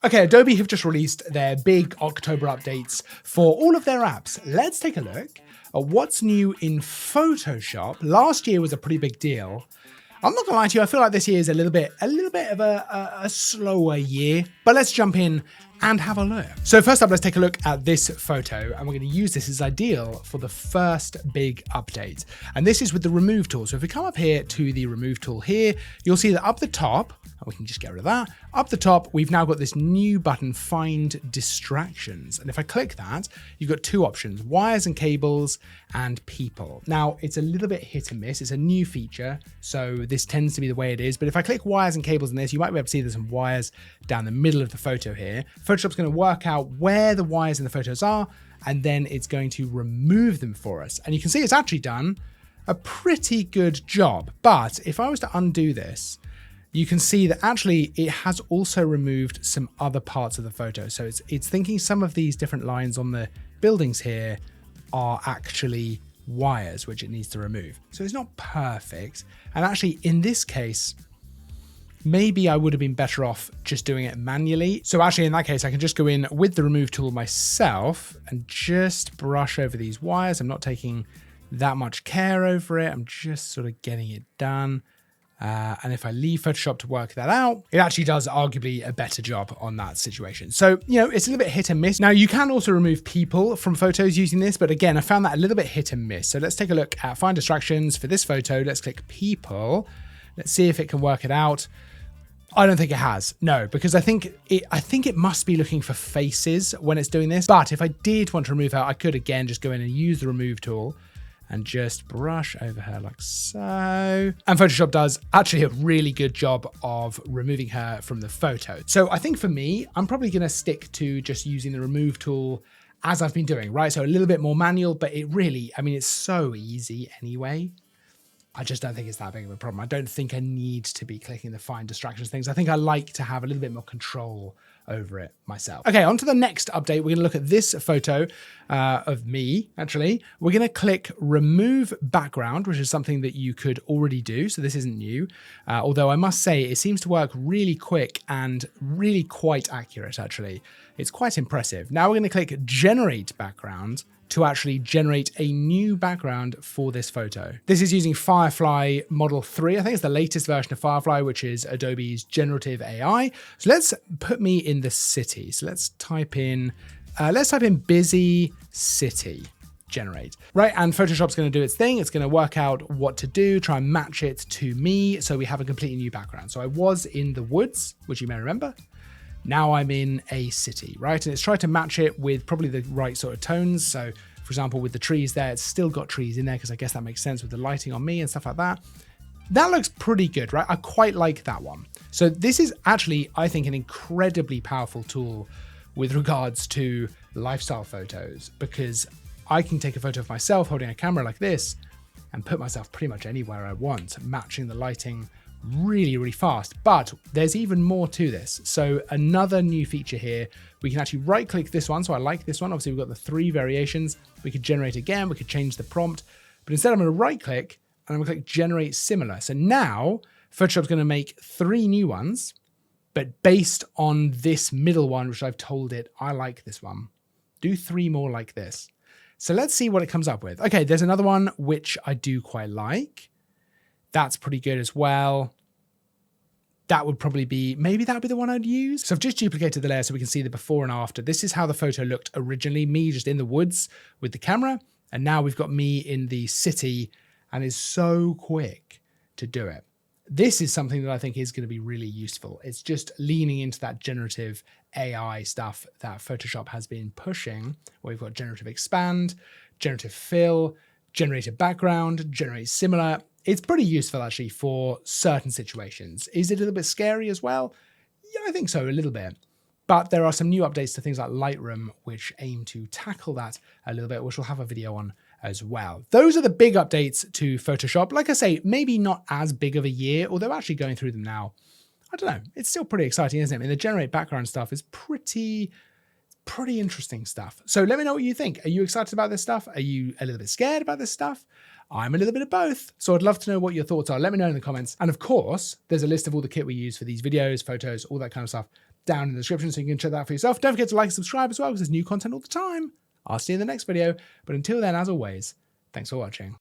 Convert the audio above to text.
Okay, Adobe have just released their big October updates for all of their apps. Let's take a look at what's new in Photoshop. Last year was a pretty big deal. I'm not gonna lie to you, I feel like this year is a little bit of a slower year, but let's jump in and have a look. So first up, let's take a look at this photo, and we're gonna use this as ideal for the first big update. And this is with the remove tool. So if we come up here to the remove tool here, you'll see that up the top, and we can just get rid of that. Up the top, we've now got this new button, Find Distractions. And if I click that, you've got two options, wires and cables and people. Now, it's a little bit hit and miss. It's a new feature, so this tends to be the way it is. But if I click wires and cables in this, you might be able to see there's some wires down the middle of the photo here. Photoshop's going to work out where the wires in the photos are, and then it's going to remove them for us. And you can see it's actually done a pretty good job. But if I was to undo this, you can see that actually it has also removed some other parts of the photo. So it's thinking some of these different lines on the buildings here are actually wires, which it needs to remove. So it's not perfect. And actually in this case, maybe I would have been better off just doing it manually. So actually in that case, I can just go in with the remove tool myself and just brush over these wires. I'm not taking that much care over it. I'm just sort of getting it done. And if I leave Photoshop to work that out, it actually does arguably a better job on that situation. So, you know, it's a little bit hit and miss. Now, you can also remove people from photos using this, but again, I found that a little bit hit and miss. So let's take a look at Find Distractions for this photo. Let's click people. Let's see if it can work it out. I don't think it has, no, because I think it must be looking for faces when it's doing this. But if I did want to remove her, I could again just go in and use the remove tool and just brush over her like so. And Photoshop does actually a really good job of removing her from the photo. So I think for me, I'm probably gonna stick to just using the remove tool as I've been doing, right? So a little bit more manual, but it really, I mean, it's so easy anyway. I just don't think it's that big of a problem. I don't think I need to be clicking the Find Distractions things. I think I like to have a little bit more control over it myself. Okay, on to the next update. We're gonna look at this photo of me, actually. We're gonna click Remove Background, which is something that you could already do, so this isn't new. Although I must say, it seems to work really quick and really quite accurate, actually. It's quite impressive. Now we're gonna click Generate Background to actually generate a new background for this photo. This is using Firefly Model 3. I think it's the latest version of Firefly, which is Adobe's generative AI. So let's put me in the city. So let's type in busy city, generate. Right, and Photoshop's gonna do its thing. It's gonna work out what to do, try and match it to me, so we have a completely new background. So I was in the woods, which you may remember. Now I'm in a city, right? And it's tried to match it with probably the right sort of tones. So for example, with the trees there, it's still got trees in there because I guess that makes sense with the lighting on me and stuff like that. That looks pretty good, right? I quite like that one. So this is actually, I think, an incredibly powerful tool with regards to lifestyle photos, because I can take a photo of myself holding a camera like this and put myself pretty much anywhere I want, matching the lighting really, really fast. But there's even more to this. So another new feature here, we can actually right click this one. So I like this one. Obviously we've got the 3 variations. We could generate again, we could change the prompt, but instead I'm going to right click and I'm going to click Generate Similar. So now Photoshop's going to make 3 new ones, but based on this middle one, which I've told it, I like this one. Do 3 more like this. So let's see what it comes up with. Okay, there's another one which I do quite like. That's pretty good as well. That would probably be, maybe that would be the one I'd use. So I've just duplicated the layer so we can see the before and after. This is how the photo looked originally, me just in the woods with the camera. And now we've got me in the city, and it's so quick to do it. This is something that I think is going to be really useful. It's just leaning into that generative AI stuff that Photoshop has been pushing, where we've got generative expand, generative fill, generative background, generate similar. It's pretty useful actually for certain situations. Is it a little bit scary as well? Yeah, I think so, a little bit. But there are some new updates to things like Lightroom, which aim to tackle that a little bit, which we'll have a video on as well. Those are the big updates to Photoshop. Like I say, maybe not as big of a year, although actually going through them now, I don't know, it's still pretty exciting, isn't it? I mean, the generate background stuff is pretty interesting stuff. So let me know what you think. Are you excited about this stuff? Are you a little bit scared about this stuff? I'm a little bit of both. So I'd love to know what your thoughts are. Let me know in the comments. And of course, there's a list of all the kit we use for these videos, photos, all that kind of stuff down in the description so you can check that out for yourself. Don't forget to like and subscribe as well because there's new content all the time. I'll see you in the next video. But until then, as always, thanks for watching.